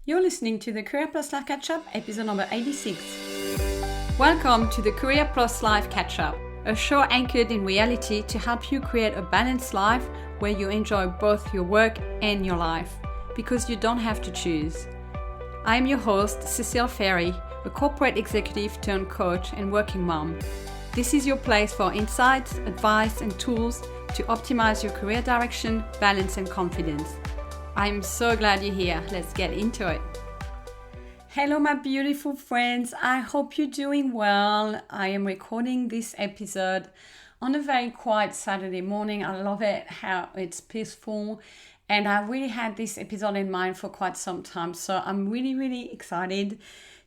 You're listening to the Career Plus Life Catch-Up, episode number 86. Welcome to the Career Plus Life Catch-Up, a show anchored in reality to help you create a balanced life where you enjoy both your work and your life, because you don't have to choose. I am your host, Cecile Ferry, a corporate executive turned coach and working mom. This is your place for insights, advice, and tools to optimize your career direction, balance, and confidence. I'm so glad you're here. Let's get into it. Hello, my beautiful friends. I hope you're doing well. I am recording this episode on a very quiet Saturday morning. I love it, how it's peaceful. And I really had this episode in mind for quite some time. So I'm really excited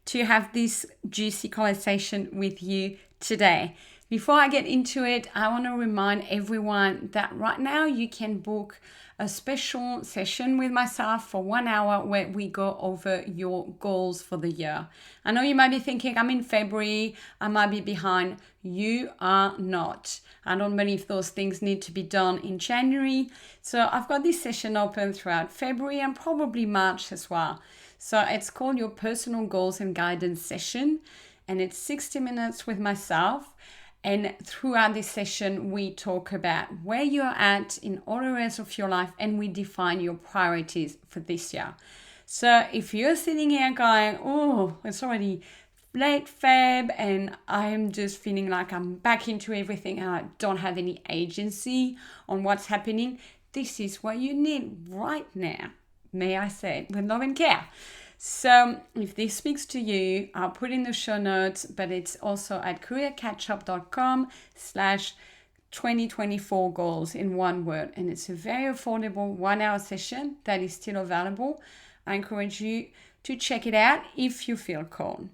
to have this juicy conversation with you today. Before I get into it, I want to remind everyone that right now you can book a special session with myself for 1 hour where we go over your goals for the year. I know you might be thinking, I'm in February, I might be behind. You are not. I don't believe those things need to be done in January. So I've got this session open throughout February and probably March as well. So it's called your Personal Goals and Guidance Session, and it's 60 minutes with myself. And throughout this session, we talk about where you're at in all areas of your life, and we define your priorities for this year. So if you're sitting here going, oh, it's already late Feb and I'm just feeling like I'm back into everything and I don't have any agency on what's happening, this is what you need right now. May I say it with love and care. So if this speaks to you, I'll put in the show notes, but it's also at careercatchup.com/2024 goals in one word. And it's a very affordable 1 hour session that is still available. I encourage you to check it out if you feel called.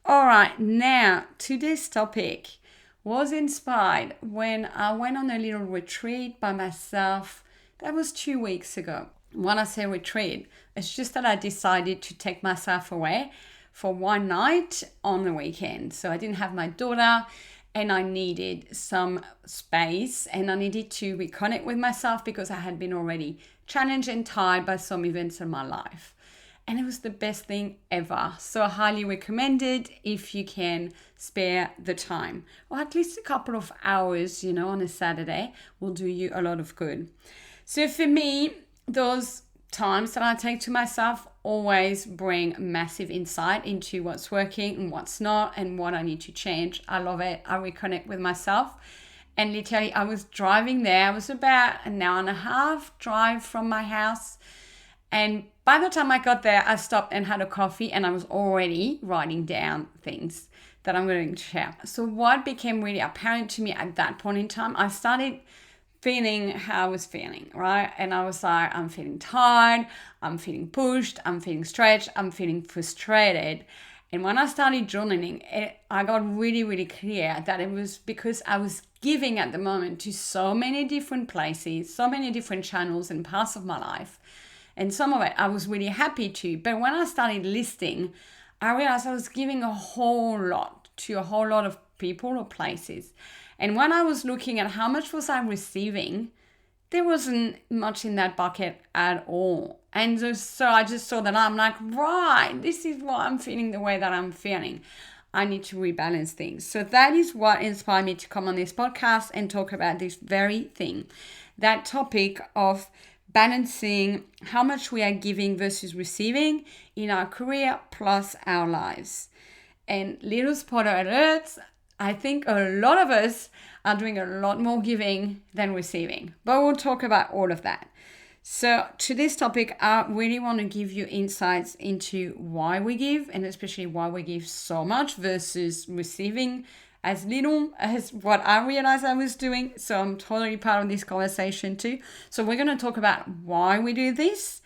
All right, now today's topic was inspired when I went on a little retreat by myself. That was 2 weeks ago. When I say retreat, it's just that I decided to take myself away for one night on the weekend. So I didn't have my daughter and I needed some space and I needed to reconnect with myself because I had been already challenged and tired by some events in my life. And it was the best thing ever. So I highly recommend it if you can spare the time. Or at least a couple of hours, on a Saturday will do you a lot of good. So for me, those times that I take to myself always bring massive insight into what's working and what's not and what I need to change. I love it. I reconnect with myself. And literally, I was driving there. I was about an hour and a half drive from my house. And by the time I got there, I stopped and had a coffee and I was already writing down things that I'm going to share. So what became really apparent to me at that point in time, I started feeling how I was feeling, right? And I was like, I'm feeling tired, I'm feeling pushed, I'm feeling stretched, I'm feeling frustrated. And when I started journaling, I got really clear that it was because I was giving at the moment to so many different places, so many different channels and parts of my life. And some of it I was really happy to. But when I started listing, I realized I was giving a whole lot to a whole lot of people or places. And when I was looking at how much was I receiving, there wasn't much in that bucket at all. And so I just saw that I'm like, right, this is why I'm feeling the way that I'm feeling. I need to rebalance things. So that is what inspired me to come on this podcast and talk about this very thing. That topic of balancing how much we are giving versus receiving in our career plus our lives. And little spoiler alerts, I think a lot of us are doing a lot more giving than receiving, but we'll talk about all of that. So to this topic, I really want to give you insights into why we give, and especially why we give so much versus receiving as little as what I realized I was doing. So I'm totally part of this conversation too. So we're going to talk about why we do this,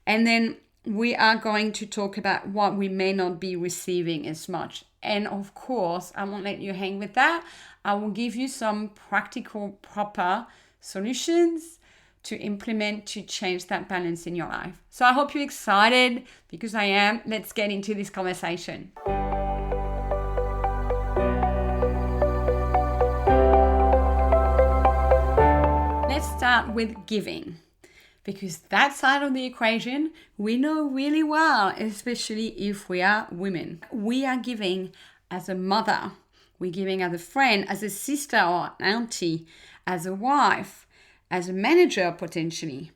and then we are going to talk about what we may not be receiving as much. And of course, I won't let you hang with that. I will give you some practical, proper solutions to implement to change that balance in your life. So I hope you're excited, because I am. Let's get into this conversation. Let's start with giving. because that side of the equation we know really well, especially if we are women. We are giving as a mother, we're giving as a friend, as a sister or auntie, as a wife, as a manager potentially.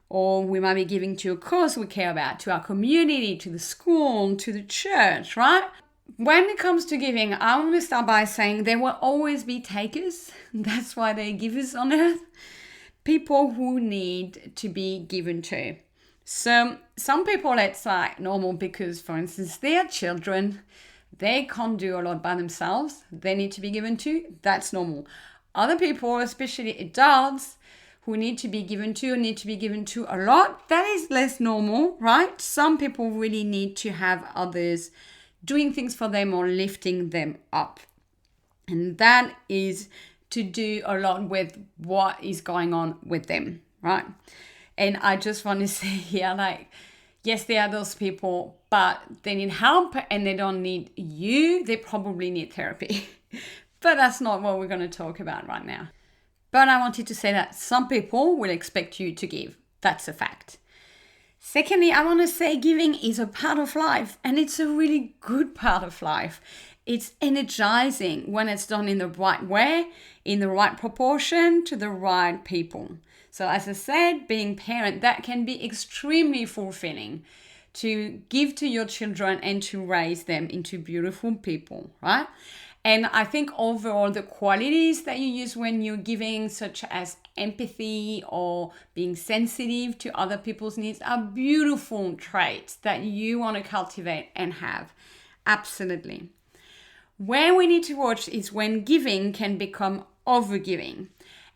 Or we might be giving to a cause we care about, to our community, to the school, to the church, right? When it comes to giving, I want to start by saying there will always be takers. That's why they're givers on earth. People who need to be given to. So some people, it's like normal because, for instance, they are children. They can't do a lot by themselves. They need to be given to. That's normal. Other people, especially adults, who need to be given to a lot, that is less normal, right? Some people really need to have others doing things for them or lifting them up. And that is to do a lot with what is going on with them, right? And I just want to say here, like, yes, there are those people, but they need help and they don't need you. They probably need therapy. But that's not what we're going to talk about right now. But I wanted to say that some people will expect you to give. That's a fact. Secondly, I want to say giving is a part of life, and it's a really good part of life. It's energizing when it's done in the right way, in the right proportion, to the right people. So as I said, being parent, that can be extremely fulfilling, to give to your children and to raise them into beautiful people, right? And I think overall the qualities that you use when you're giving, such as empathy or being sensitive to other people's needs, are beautiful traits that you want to cultivate and have. Absolutely. Where we need to watch is when giving can become overgiving.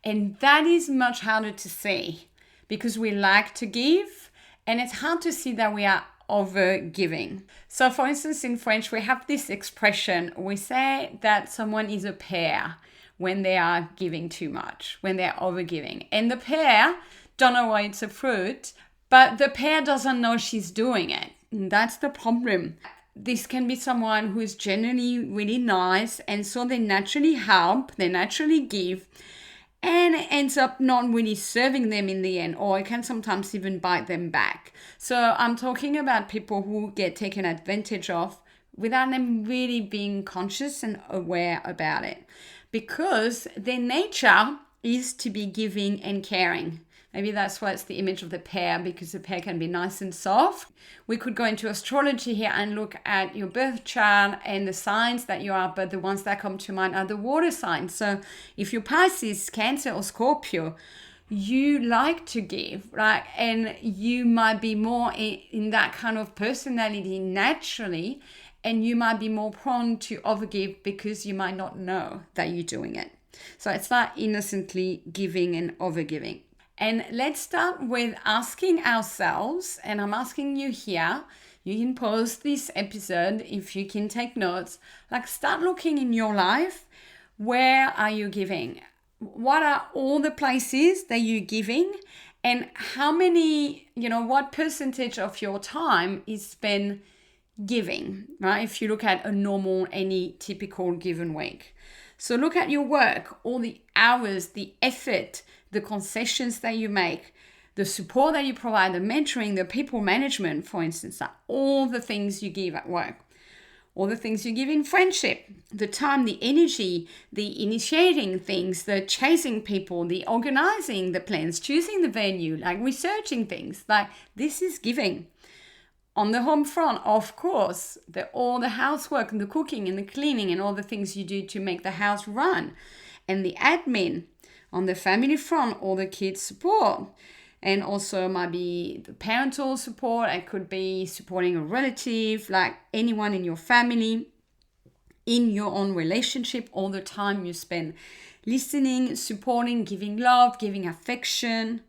And that is much harder to see because we like to give, and it's hard to see that we are over giving. So for instance, in French, we have this expression. We say that someone is a pear when they are giving too much, when they're over giving. And the pear don't know why it's a fruit, but the pear doesn't know she's doing it. And that's the problem. This can be someone who is generally really nice, and so they naturally help, they naturally give, and it ends up not really serving them in the end, or it can sometimes even bite them back. So I'm talking about people who get taken advantage of without them really being conscious and aware about it, because their nature is to be giving and caring. Maybe that's why it's the image of the pear, because the pear can be nice and soft. We could go into astrology here and look at your birth chart and the signs that you are, but the ones that come to mind are the water signs. So if you're Pisces, Cancer, or Scorpio, you like to give, right? And you might be more in that kind of personality naturally, and you might be more prone to overgive because you might not know that you're doing it. So it's like innocently giving and overgiving. And let's start with asking ourselves, and I'm asking you here, you can pause this episode if you can take notes, like start looking in your life, where are you giving? What are all the places that you're giving? And how many, what percentage of your time is spent giving, right? If you look at a normal, any typical given week. So look at your work, all the hours, the effort, the concessions that you make, the support that you provide, the mentoring, the people management, for instance, like all the things you give at work, all the things you give in friendship, the time, the energy, the initiating things, the chasing people, the organizing the plans, choosing the venue, like researching things, like this is giving. On the home front, of course, all the housework and the cooking and the cleaning and all the things you do to make the house run, and the admin. On the family front, all the kids' support, and also might be the parental support. It could be supporting a relative, like anyone in your family, in your own relationship, all the time you spend listening, supporting, giving love, giving affection.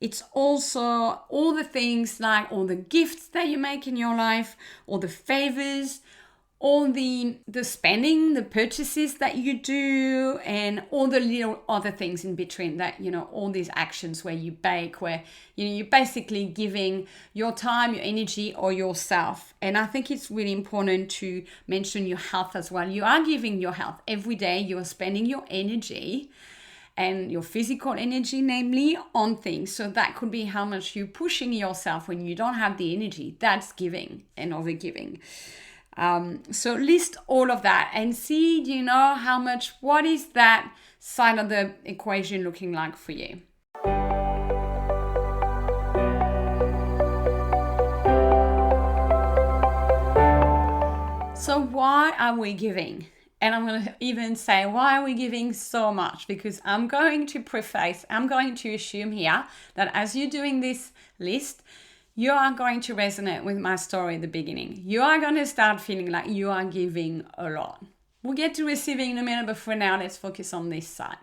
It's also all the things like all the gifts that you make in your life, all the favors, all the spending, the purchases that you do, and all the little other things in between that, all these actions where you bake, where, you're basically giving your time, your energy, or yourself. And I think it's really important to mention your health as well. You are giving your health every day. You are spending your energy. and your physical energy, namely, on things. So that could be how much you're pushing yourself when you don't have the energy. That's giving and overgiving. So list all of that and see, how much, what is that side of the equation looking like for you? So why are we giving? And I'm going to even say, why are we giving so much? Because I'm going to assume here that as you're doing this list, you are going to resonate with my story at the beginning. You are going to start feeling like you are giving a lot. We'll get to receiving in a minute, but for now, let's focus on this side.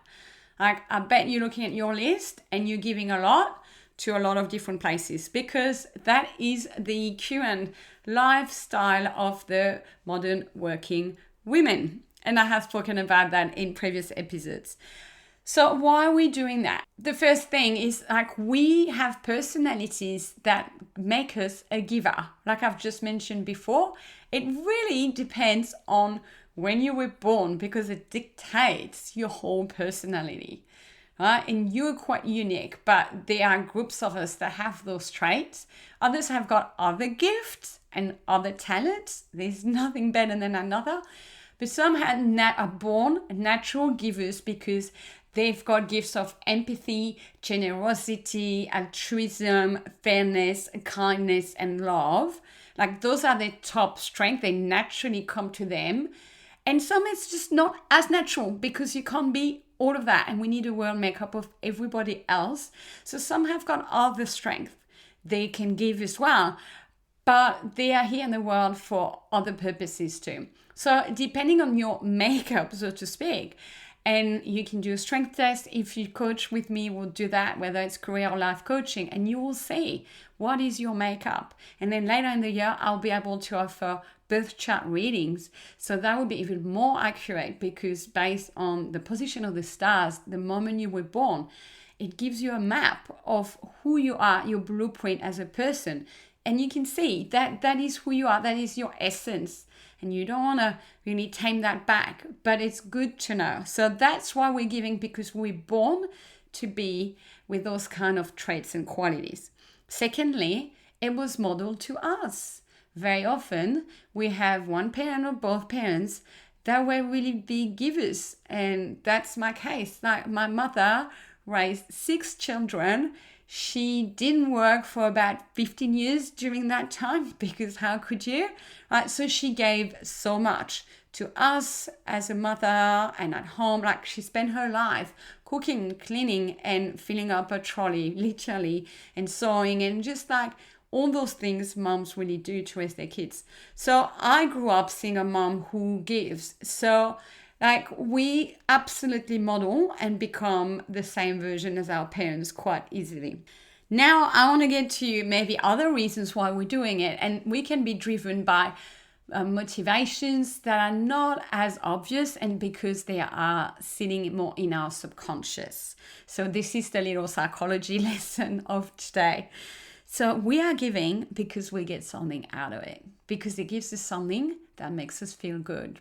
Like, I bet you're looking at your list and you're giving a lot to a lot of different places, because that is the current lifestyle of the modern working women. And I have spoken about that in previous episodes. So why are we doing that? The first thing is, like, we have personalities that make us a giver. Like I've just mentioned before, it really depends on when you were born, because it dictates your whole personality. And you're quite unique, but there are groups of us that have those traits. Others have got other gifts and other talents. There's nothing better than another. But some are born natural givers because they've got gifts of empathy, generosity, altruism, fairness, kindness, and love. Like, those are their top strengths. They naturally come to them. And some it's just not as natural, because you can't be all of that, and we need a world makeup of everybody else. So some have got other strength they can give as well, but they are here in the world for other purposes too. So depending on your makeup, so to speak, and you can do a strength test. If you coach with me, we'll do that, whether it's career or life coaching, and you will see what is your makeup. And then later in the year, I'll be able to offer birth chart readings. So that will be even more accurate, because based on the position of the stars, the moment you were born, it gives you a map of who you are, your blueprint as a person. And you can see that that is who you are, that is your essence. And you don't want to really tame that back, but it's good to know. So that's why we're giving, because we're born to be with those kind of traits and qualities. Secondly, it was modeled to us. Very often, we have one parent or both parents that were really big givers. And that's my case. Like, my mother raised 6 children. She didn't work for about 15 years during that time, because how could you? Right? So she gave so much to us as a mother and at home. Like, she spent her life cooking, cleaning, and filling up a trolley, literally, and sewing, and just like all those things moms really do to raise their kids. So I grew up seeing a mom who gives. So like, we absolutely model and become the same version as our parents quite easily. Now, I want to get to maybe other reasons why we're doing it. And we can be driven by motivations that are not as obvious, and because they are sitting more in our subconscious. So this is the little psychology lesson of today. So we are giving because we get something out of it, because it gives us something that makes us feel good.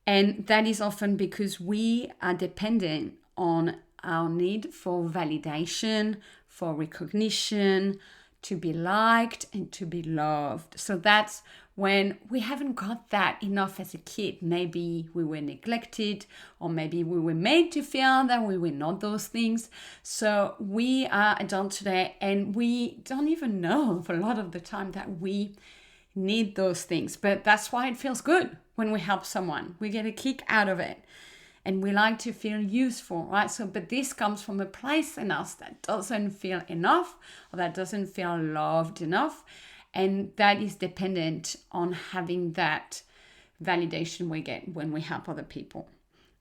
And that is often because we are dependent on our need for validation, for recognition, to be liked and to be loved. So that's when we haven't got that enough as a kid. Maybe we were neglected, or maybe we were made to feel that we were not those things. So we are adults today, and we don't even know a lot of the time that we need those things. But that's why it feels good when we help someone. We get a kick out of it, and we like to feel useful, right? So, but this comes from a place in us that doesn't feel enough, or that doesn't feel loved enough. And that is dependent on having that validation we get when we help other people.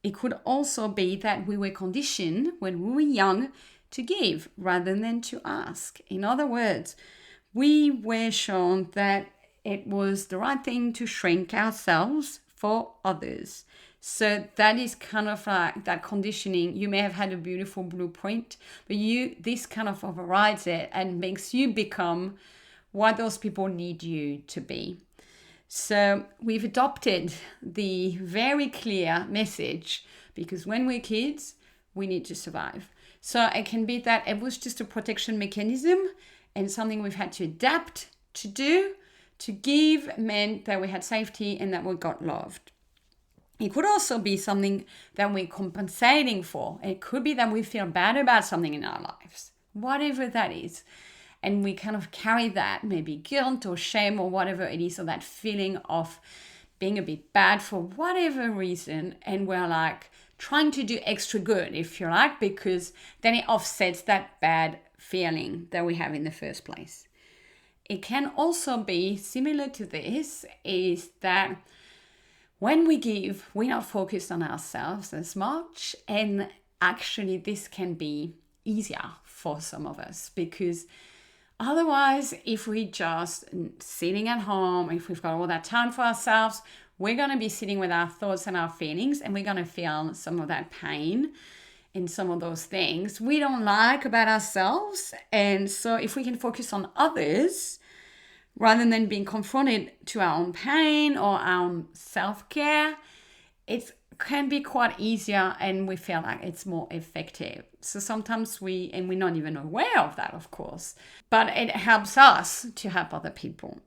It could also be that we were conditioned when we were young to give rather than to ask. In other words, we were shown that it was the right thing to shrink ourselves for others. So that is kind of like that conditioning. You may have had a beautiful blueprint, but this kind of overrides it and makes you become what those people need you to be. So we've adopted the very clear message, because when we're kids, we need to survive. So it can be that it was just a protection mechanism and something we've had to adapt to do. To give meant that we had safety and that we got loved. It could also be something that we're compensating for. It could be that we feel bad about something in our lives, whatever that is. And we kind of carry that, maybe guilt or shame or whatever it is, or that feeling of being a bit bad for whatever reason. And we're like trying to do extra good, if you like, because then it offsets that bad feeling that we have in the first place. It can also be similar to this, is that when we give, we're not focused on ourselves as much. And actually, this can be easier for some of us, because otherwise, if we just sitting at home, if we've got all that time for ourselves, we're going to be sitting with our thoughts and our feelings, and we're going to feel some of that pain and some of those things we don't like about ourselves. And so if we can focus on others, rather than being confronted to our own pain or our own self-care, it can be quite easier and we feel like it's more effective. So sometimes we're not even aware of that, of course, but it helps us to help other people.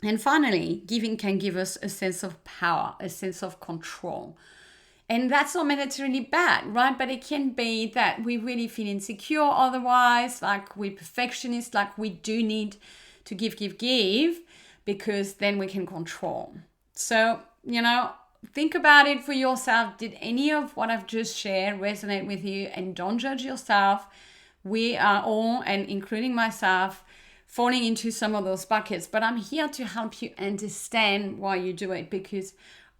And finally, giving can give us a sense of power, a sense of control. And that's not necessarily bad, right? But it can be that we really feel insecure otherwise, like we're perfectionists, like we do need to give, because then we can control. So, think about it for yourself. Did any of what I've just shared resonate with you? And don't judge yourself. We are all, and including myself, falling into some of those buckets. But I'm here to help you understand why you do it, because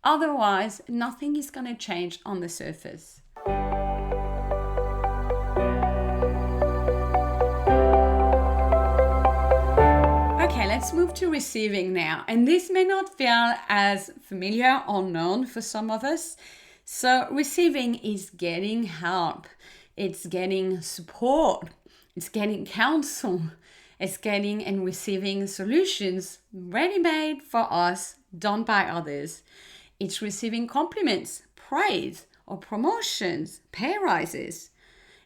otherwise, nothing is going to change on the surface. Okay, let's move to receiving now. And this may not feel as familiar or known for some of us. So receiving is getting help. It's getting support. It's getting counsel. It's getting and receiving solutions ready-made for us, done by others. It's receiving compliments, praise, or promotions, pay rises.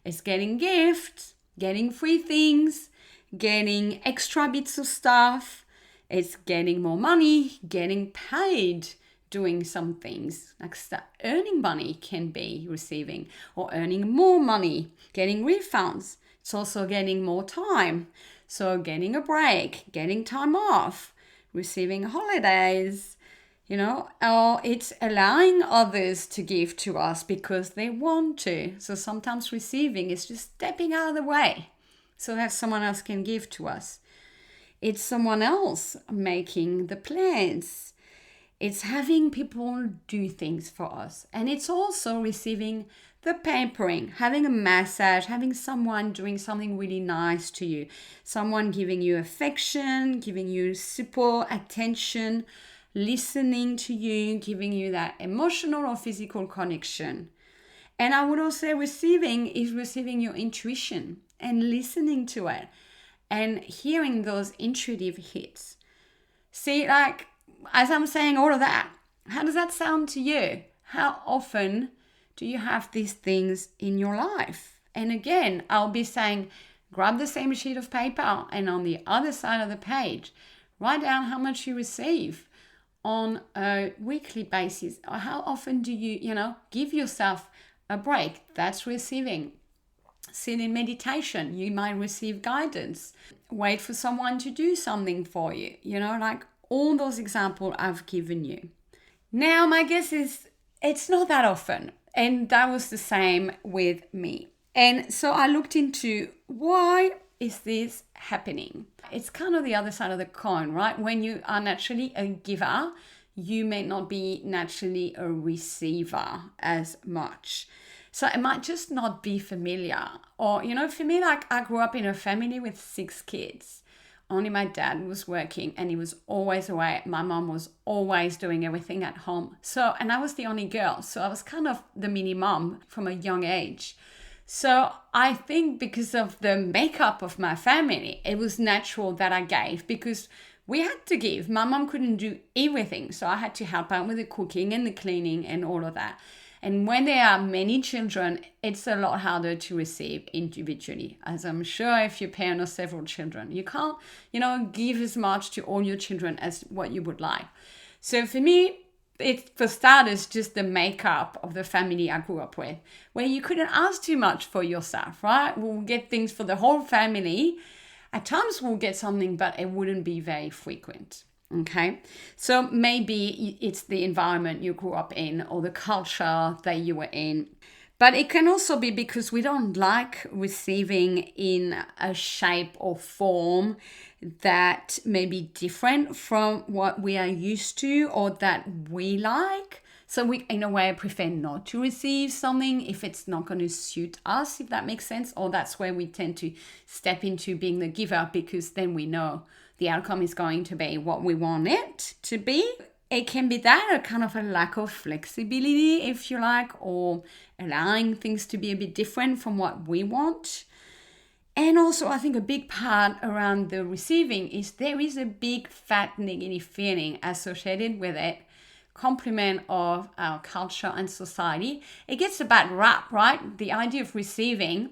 It's getting gifts, getting free things, getting extra bits of stuff. It's getting more money, getting paid, doing some things. Like earning money can be receiving, or earning more money, getting refunds. It's also getting more time. So getting a break, getting time off, receiving holidays, or it's allowing others to give to us because they want to. So sometimes receiving is just stepping out of the way so that someone else can give to us. It's someone else making the plans. It's having people do things for us. And it's also receiving the pampering, having a massage, having someone doing something really nice to you, someone giving you affection, giving you support, attention, listening to you, giving you that emotional or physical connection. And I would also say receiving is receiving your intuition and listening to it and hearing those intuitive hits. See, like, as I'm saying all of that, how does that sound to you? How often do you have these things in your life? And again, I'll be saying, grab the same sheet of paper and on the other side of the page, write down how much you receive on a weekly basis. Or how often do you, give yourself a break? That's receiving. Sit in meditation. You might receive guidance. Wait for someone to do something for you. Like all those examples I've given you. Now, my guess is it's not that often. And that was the same with me. And so I looked into why is this happening? It's kind of the other side of the coin, right? When you are naturally a giver, you may not be naturally a receiver as much. So it might just not be familiar. Or, for me, like I grew up in a family with 6 kids. Only my dad was working and he was always away. My mom was always doing everything at home. And I was the only girl. So I was kind of the mini mom from a young age. So I think because of the makeup of my family, it was natural that I gave because we had to give. My mom couldn't do everything. So I had to help out with the cooking and the cleaning and all of that. And when there are many children, it's a lot harder to receive individually. As I'm sure if you parent of several children, you can't, give as much to all your children as what you would like. So for me, it's for starters just the makeup of the family I grew up with, where you couldn't ask too much for yourself, right? We'll get things for the whole family. At times we'll get something, but it wouldn't be very frequent. Okay, so maybe it's the environment you grew up in or the culture that you were in. But it can also be because we don't like receiving in a shape or form that may be different from what we are used to or that we like. So we, in a way, prefer not to receive something if it's not going to suit us, if that makes sense. Or that's where we tend to step into being the giver, because then we know the outcome is going to be what we want it to be. It can be that, a kind of a lack of flexibility, if you like, or allowing things to be a bit different from what we want. And also, I think a big part around the receiving is there is a big fat negative feeling associated with it, complement of our culture and society. It gets a bad rap, right? The idea of receiving,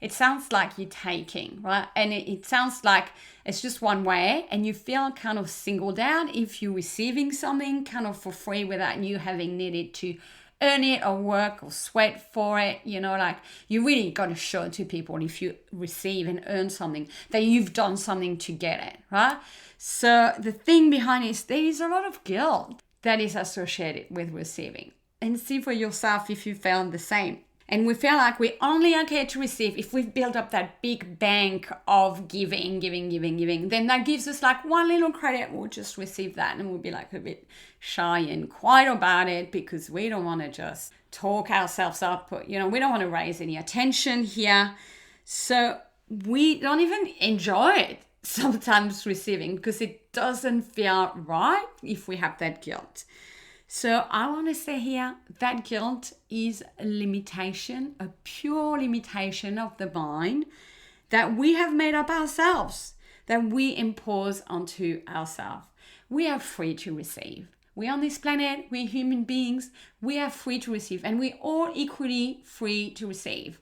it sounds like you're taking, right? And it sounds like it's just one way, and you feel kind of singled out if you're receiving something kind of for free without you having needed to earn it or work or sweat for it. Like you really got to show it to people if you receive and earn something that you've done something to get it, right? So the thing behind it is there is a lot of guilt that is associated with receiving. And see for yourself if you found the same. And we feel like we only are here to receive if we've built up that big bank of giving. Then that gives us like one little credit. We'll just receive that and we'll be like a bit shy and quiet about it because we don't want to just talk ourselves up. We don't want to raise any attention here. So we don't even enjoy it sometimes receiving because it doesn't feel right if we have that guilt. So I want to say here that guilt is a limitation, a pure limitation of the mind that we have made up ourselves, that we impose onto ourselves. We are free to receive. We're on this planet, we're human beings, we are free to receive, and we're all equally free to receive.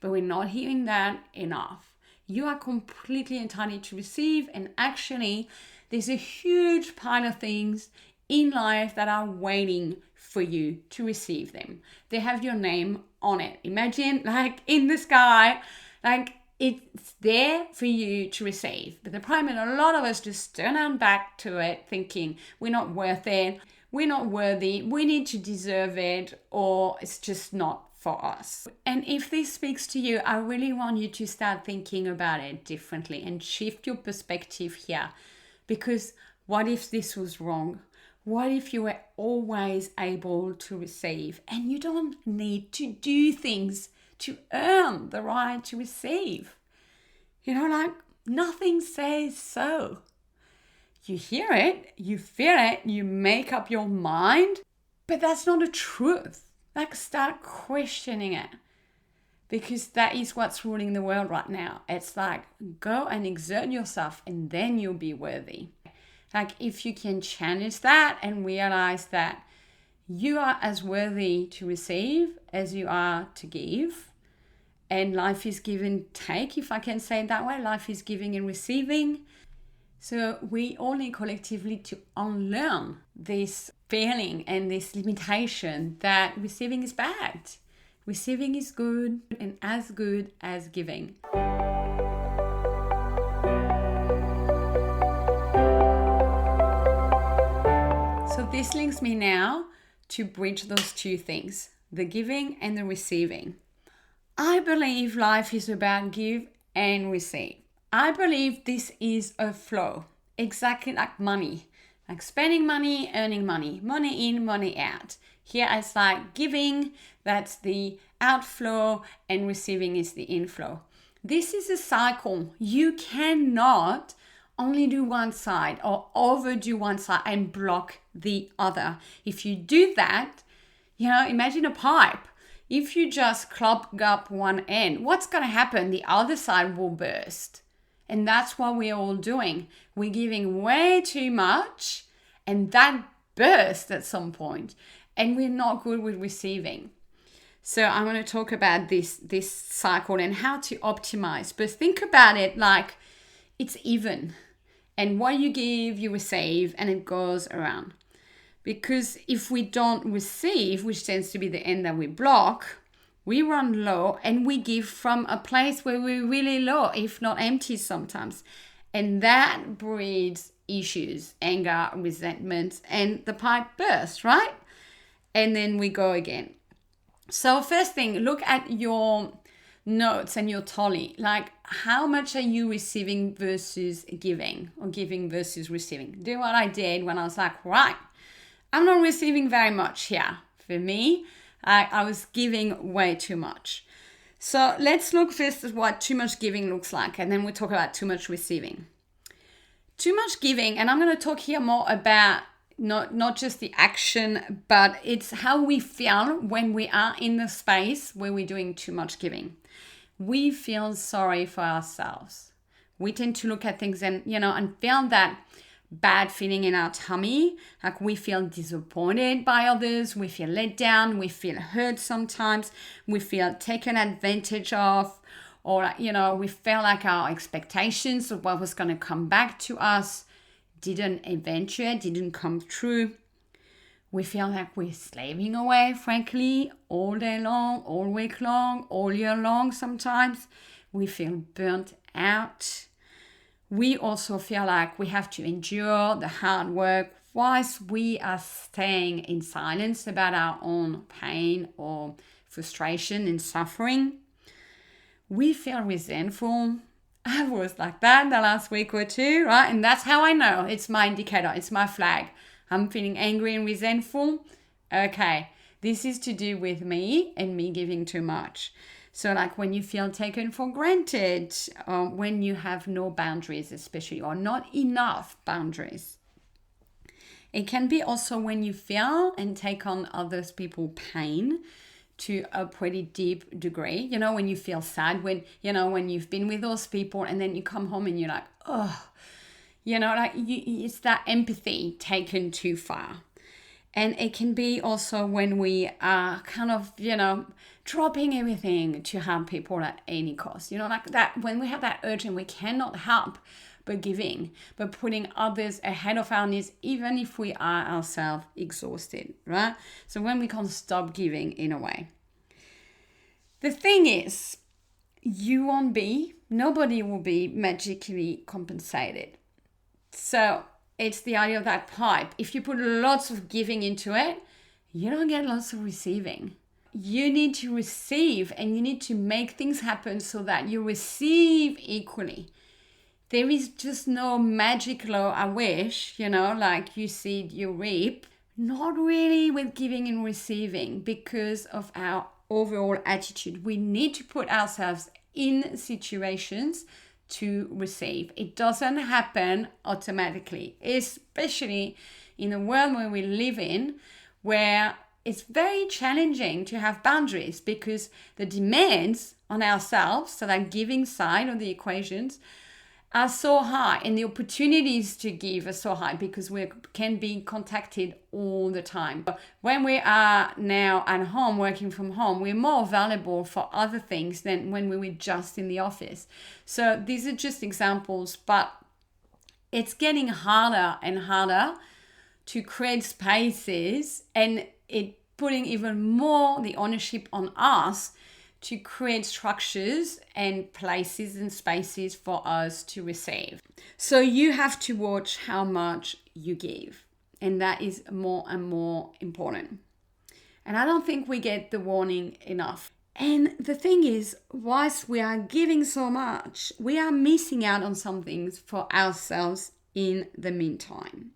But we're not hearing that enough. You are completely entitled to receive, and actually there's a huge pile of things in life that are waiting for you to receive them. They have your name on it. Imagine like in the sky, like it's there for you to receive. But the problem is a lot of us just turn our back to it thinking we're not worth it, we're not worthy, we need to deserve it, or it's just not for us. And if this speaks to you, I really want you to start thinking about it differently and shift your perspective here. Because what if this was wrong? What if you were always able to receive and you don't need to do things to earn the right to receive? Like nothing says so. You hear it, you feel it, you make up your mind, but that's not the truth. Like start questioning it, because that is what's ruling the world right now. It's like go and exert yourself and then you'll be worthy. Like if you can challenge that and realize that you are as worthy to receive as you are to give. And life is give and take, if I can say it that way. Life is giving and receiving. So we all need collectively to unlearn this feeling and this limitation that receiving is bad. Receiving is good and as good as giving. So this links me now to bridge those two things, the giving and the receiving. I believe life is about give and receive. I believe this is a flow, exactly like money, like spending money, earning money, money in, money out. Here it's like giving, that's the outflow, and receiving is the inflow. This is a cycle. You cannot only do one side or overdo one side and block the other. If you do that, imagine a pipe. If you just clog up one end, what's going to happen? The other side will burst. And that's what we're all doing. We're giving way too much and that bursts at some point. and we're not good with receiving. So I'm going to talk about this cycle and how to optimize. But think about it like it's even. And what you give, you receive, and it goes around. Because if we don't receive, which tends to be the end that we block, we run low and we give from a place where we're really low, if not empty sometimes. And that breeds issues, anger, resentment, and the pipe bursts, right? And then we go again. So first thing, look at your notes and your tally. Like, how much are you receiving versus giving, or giving versus receiving? Do what I did when I was like, right, I'm not receiving very much here. For me, I was giving way too much. So let's look first at what too much giving looks like, and then we'll talk about too much receiving. Too much giving, and I'm going to talk here more about not just the action, but it's how we feel when we are in the space where we're doing too much giving. We feel sorry for ourselves. We tend to look at things and feel that bad feeling in our tummy. Like we feel disappointed by others. We feel let down. We feel hurt sometimes. We feel taken advantage of. Or, we feel like our expectations of what was going to come back to us didn't eventuate, didn't come true. We feel like we're slaving away, frankly, all day long, all week long, all year long sometimes. We feel burnt out. We also feel like we have to endure the hard work whilst we are staying in silence about our own pain or frustration and suffering. We feel resentful. I was like that the last week or two, right? And that's how I know. It's my indicator. It's my flag. I'm feeling angry and resentful. Okay, this is to do with me and me giving too much. So like when you feel taken for granted, when you have no boundaries especially, or not enough boundaries. It can be also when you feel and take on others people's pain to a pretty deep degree. When you feel sad, when you've been with those people and then you come home and you're like, oh, it's that empathy taken too far. And it can be also when we are kind of, dropping everything to help people at any cost. Like that, when we have that urge and we cannot help but giving, but putting others ahead of our needs, even if we are ourselves exhausted, right? So when we can't stop giving in a way. The thing is, nobody will be magically compensated. So it's the idea of that pipe. If you put lots of giving into it, you don't get lots of receiving. You need to receive, and you need to make things happen so that you receive equally. There is just no magic law, I wish, like you seed, you reap. Not really with giving and receiving, because of our overall attitude. We need to put ourselves in situations to receive. It doesn't happen automatically, especially in the world where we live in, where it's very challenging to have boundaries because the demands on ourselves, so that giving side of the equations, are so high, and the opportunities to give are so high because we can be contacted all the time. When we are now at home, working from home, we're more available for other things than when we were just in the office. So these are just examples, but it's getting harder and harder to create spaces, and it putting even more the ownership on us to create structures and places and spaces for us to receive. So you have to watch how much you give, and that is more and more important. And I don't think we get the warning enough. And the thing is, whilst we are giving so much, we are missing out on some things for ourselves in the meantime.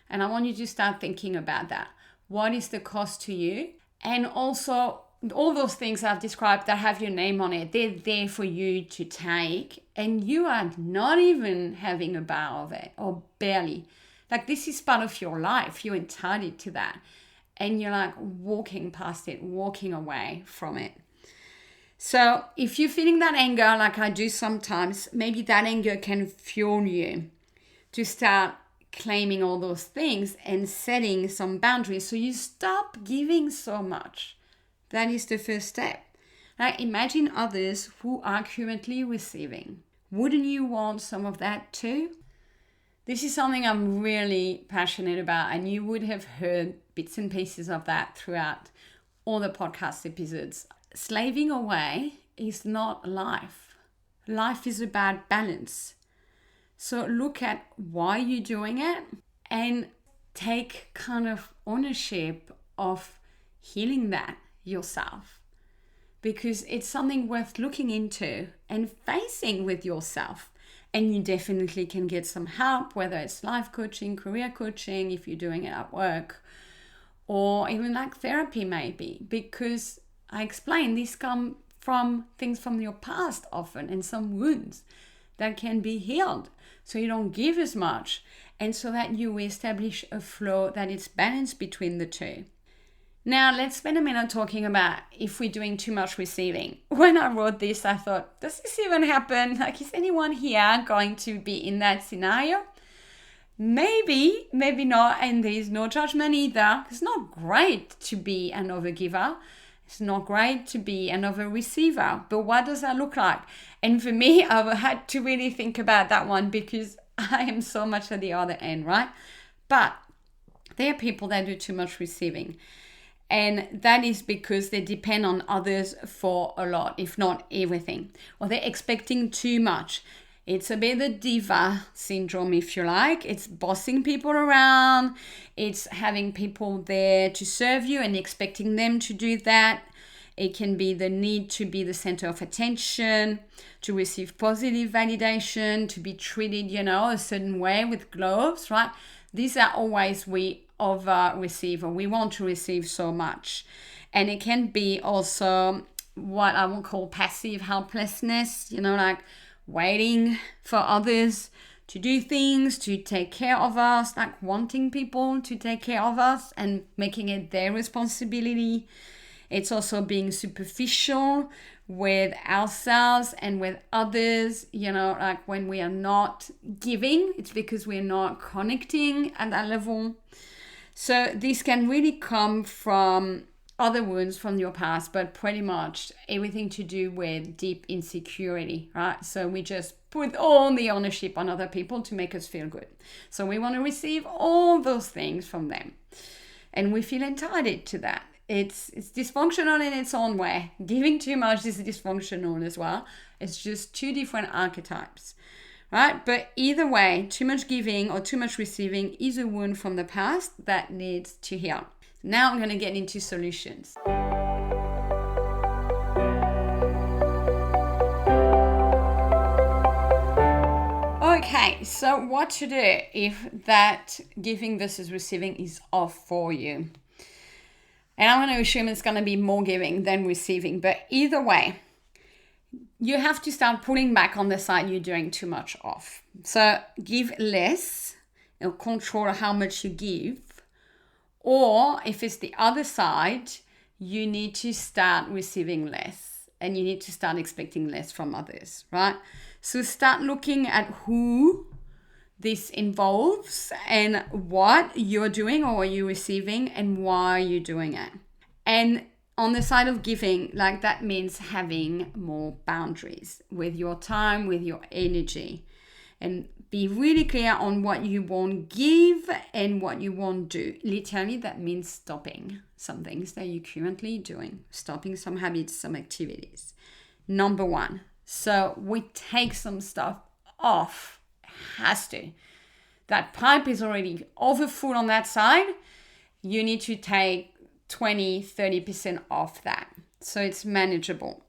And I want you to start thinking about that. What is the cost to you? And also, all those things I've described that have your name on it, they're there for you to take, and you are not even having a bar of it, or barely. Like, this is part of your life. You're entitled to that. And you're like walking past it, walking away from it. So if you're feeling that anger, like I do sometimes, maybe that anger can fuel you to start claiming all those things and setting some boundaries. So you stop giving so much. That is the first step. Now imagine others who are currently receiving. Wouldn't you want some of that too? This is something I'm really passionate about, and you would have heard bits and pieces of that throughout all the podcast episodes. Slaving away is not life. Life is about balance. So look at why you're doing it and take kind of ownership of healing that yourself, because it's something worth looking into and facing with yourself. And you definitely can get some help, whether it's life coaching, career coaching, if you're doing it at work, or even like therapy maybe, because I explained these come from things from your past often and some wounds that can be healed, so you don't give as much, and so that you establish a flow that is balanced between the two. Now, let's spend a minute talking about if we're doing too much receiving. When I wrote this, I thought, does this even happen? Like, is anyone here going to be in that scenario? Maybe, maybe not, and there's no judgment either. It's not great to be an overgiver. It's not great to be an over-receiver. But what does that look like? And for me, I've had to really think about that one, because I am so much at the other end, right? But there are people that do too much receiving. And that is because they depend on others for a lot, if not everything. Or they're expecting too much. It's a bit the diva syndrome, if you like. It's bossing people around. It's having people there to serve you and expecting them to do that. It can be the need to be the center of attention, to receive positive validation, to be treated, a certain way with gloves, right? These are always we over-receive, or we want to receive so much. And it can be also what I would call passive helplessness, like waiting for others to do things, to take care of us, like wanting people to take care of us and making it their responsibility. It's also being superficial with ourselves and with others, like when we are not giving, it's because we're not connecting at that level. So this can really come from other wounds from your past, but pretty much everything to do with deep insecurity, right? So we just put all the ownership on other people to make us feel good. So we want to receive all those things from them. And we feel entitled to that. It's dysfunctional in its own way. Giving too much is dysfunctional as well. It's just two different archetypes, right? But either way, too much giving or too much receiving is a wound from the past that needs to heal. Now I'm going to get into solutions. Okay, so what to do if that giving versus receiving is off for you? And I'm going to assume it's going to be more giving than receiving. But either way, you have to start pulling back on the side you're doing too much of. So give less, control how much you give. Or if it's the other side, you need to start receiving less. And you need to start expecting less from others, right? So start looking at who this involves and what you're doing or you're receiving and why you're doing it. And on the side of giving, like that means having more boundaries with your time, with your energy, and be really clear on what you won't give and what you won't do. Literally, that means stopping some things that you're currently doing, stopping some habits, some activities. Number one, so we take some stuff off. Has to. That pipe is already overfull on that side. You need to take 20-30% off that, so it's manageable.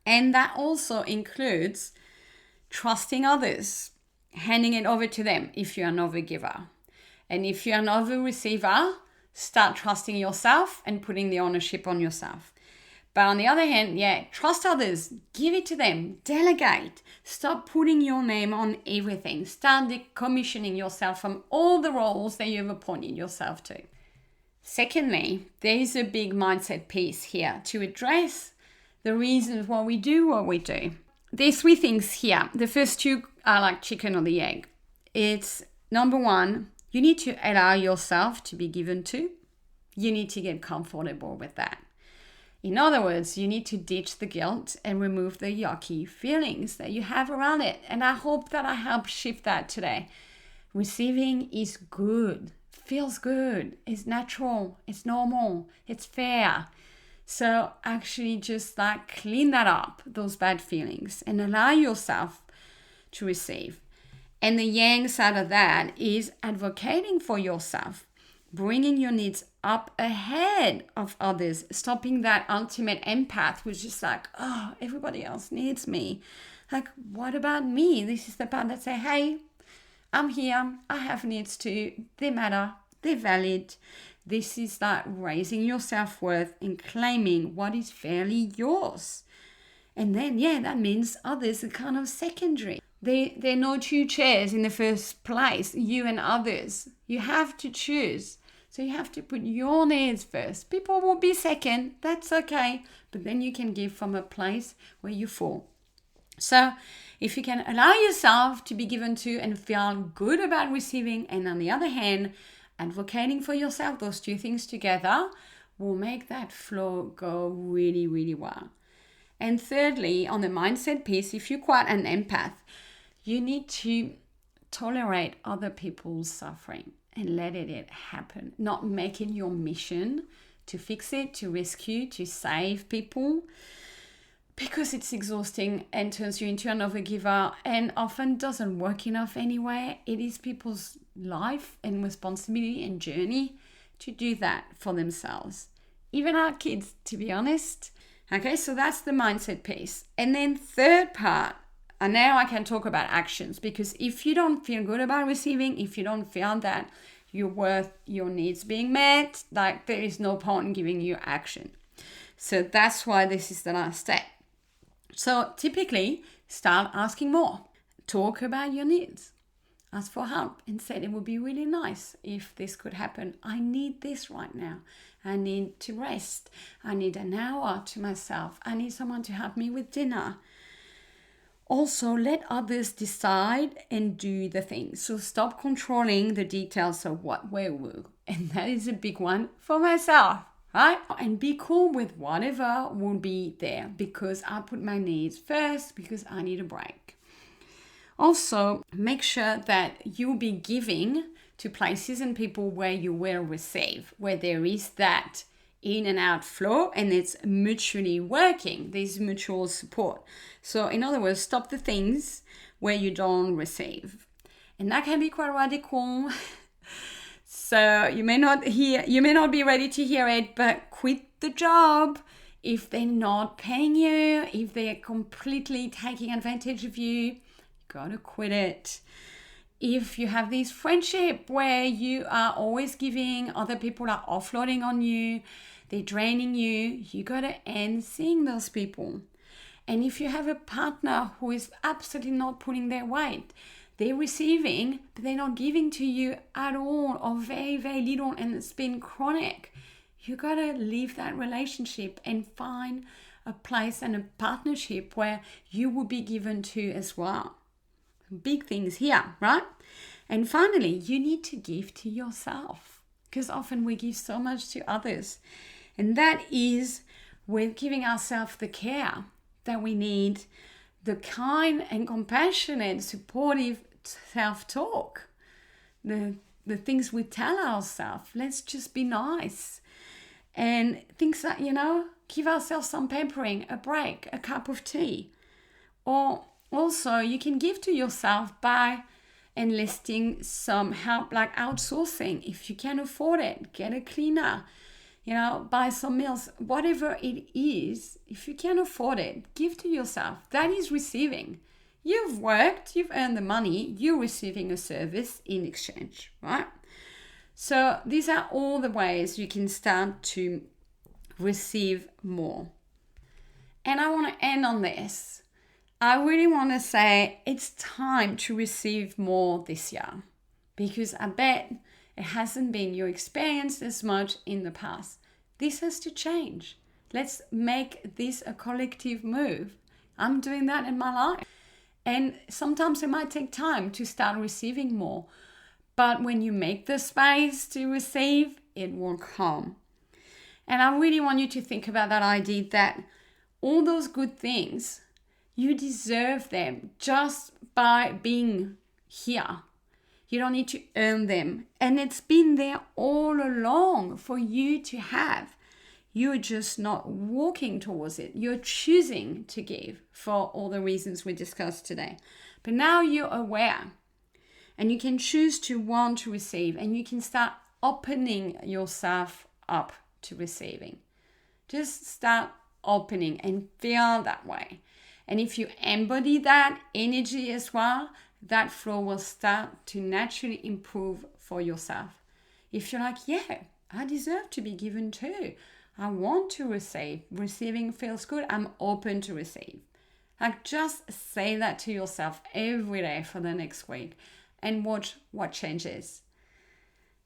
And that also includes trusting others, handing it over to them if you're an overgiver. And if you're an over-receiver, start trusting yourself and putting the ownership on yourself. But on the other hand, trust others, give it to them, delegate, stop putting your name on everything, start decommissioning yourself from all the roles that you've appointed yourself to. Secondly, there is a big mindset piece here to address the reasons why we do what we do. There's three things here. The first two are like chicken or the egg. It's number one, you need to allow yourself to be given to. You need to get comfortable with that. In other words, you need to ditch the guilt and remove the yucky feelings that you have around it. And I hope that I helped shift that today. Receiving is good, feels good, it's natural, it's normal, it's fair. So actually just like clean that up, those bad feelings, and allow yourself to receive. And the yang side of that is advocating for yourself, bringing your needs up ahead of others, stopping that ultimate empath, which is like, oh, everybody else needs me. Like, what about me? This is the part that say, hey, I'm here, I have needs too, they matter, they're valid. This is like raising your self-worth and claiming what is fairly yours. And then, yeah, that means others are kind of secondary. There are no two chairs in the first place, you and others. You have to choose. So you have to put your needs first. People will be second, that's okay. But then you can give from a place where you fall. So if you can allow yourself to be given to and feel good about receiving, and on the other hand, advocating for yourself, those two things together will make that flow go really, really well. And thirdly, on the mindset piece, if you're quite an empath, you need to tolerate other people's suffering and let it happen, not make it your mission to fix it, to rescue, to save people, because it's exhausting and turns you into an overgiver and often doesn't work enough anyway. It is people's life and responsibility and journey to do that for themselves. Even our kids, to be honest. Okay, so that's the mindset piece. And then third part, and now I can talk about actions, because if you don't feel good about receiving, if you don't feel that you're worth your needs being met, like there is no point in giving you action. So that's why this is the last step. So typically, start asking more. Talk about your needs. Ask for help and say it would be really nice if this could happen. I need this right now. I need to rest. I need an hour to myself. I need someone to help me with dinner. Also, let others decide and do the things. So stop controlling the details of what, where, will. And that is a big one for myself, right? And be cool with whatever will be there, because I put my needs first, because I need a break. Also, make sure that you'll be giving to places and people where you will receive, where there is that in and out flow and it's mutually working. There's mutual support. So in other words, stop the things where you don't receive. And that can be quite radical. So you may not be ready to hear it, but quit the job if they're not paying you, if they're completely taking advantage of you. You gotta quit it. If you have this friendship where you are always giving, other people are offloading on you, they're draining you, you gotta end seeing those people. And if you have a partner who is absolutely not pulling their weight, they're receiving, but they're not giving to you at all, or very, very little, and it's been chronic, you gotta leave that relationship and find a place and a partnership where you will be given to as well. Big things here, right? And finally, you need to give to yourself, because often we give so much to others. And that is with giving ourselves the care that we need, the kind and compassionate, supportive self-talk, the things we tell ourselves. Let's just be nice. And things that, give ourselves some pampering, a break, a cup of tea. Or also, you can give to yourself by enlisting some help, like outsourcing. If you can afford it, get a cleaner, buy some meals, whatever it is. If you can afford it, give to yourself. That is receiving. You've worked, you've earned the money, you're receiving a service in exchange, right? So these are all the ways you can start to receive more. And I want to end on this. I really want to say it's time to receive more this year, because I bet it hasn't been your experience as much in the past. This has to change. Let's make this a collective move. I'm doing that in my life. And sometimes it might take time to start receiving more. But when you make the space to receive, it will come. And I really want you to think about that idea that all those good things, you deserve them just by being here. You don't need to earn them. And it's been there all along for you to have. You're just not walking towards it. You're choosing to give for all the reasons we discussed today. But now you're aware and you can choose to want to receive, and you can start opening yourself up to receiving. Just start opening and feel that way. And if you embody that energy as well, that flow will start to naturally improve for yourself. If you're like, yeah, I deserve to be given too. I want to receive. Receiving feels good. I'm open to receive. Like, just say that to yourself every day for the next week and watch what changes.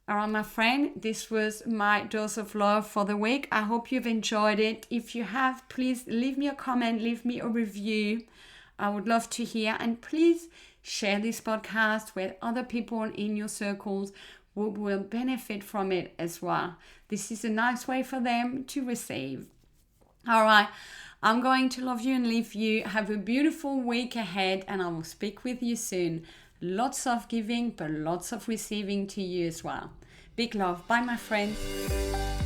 All right, my friend, this was my dose of love for the week. I hope you've enjoyed it. If you have, please leave me a comment, leave me a review. I would love to hear. And please share this podcast with other people in your circles who will benefit from it as well. This is a nice way for them to receive. All right, I'm going to love you and leave you. Have a beautiful week ahead, and I will speak with you soon. Lots of giving, but lots of receiving to you as well. Big love. Bye, my friends.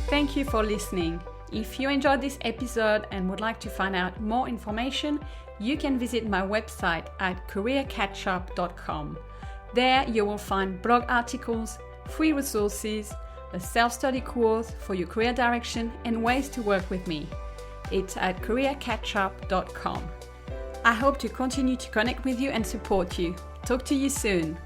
Thank you for listening. If you enjoyed this episode and would like to find out more information, you can visit my website at careercatchup.com. There you will find blog articles, free resources, a self-study course for your career direction, and ways to work with me. It's at careercatchup.com. I hope to continue to connect with you and support you. Talk to you soon.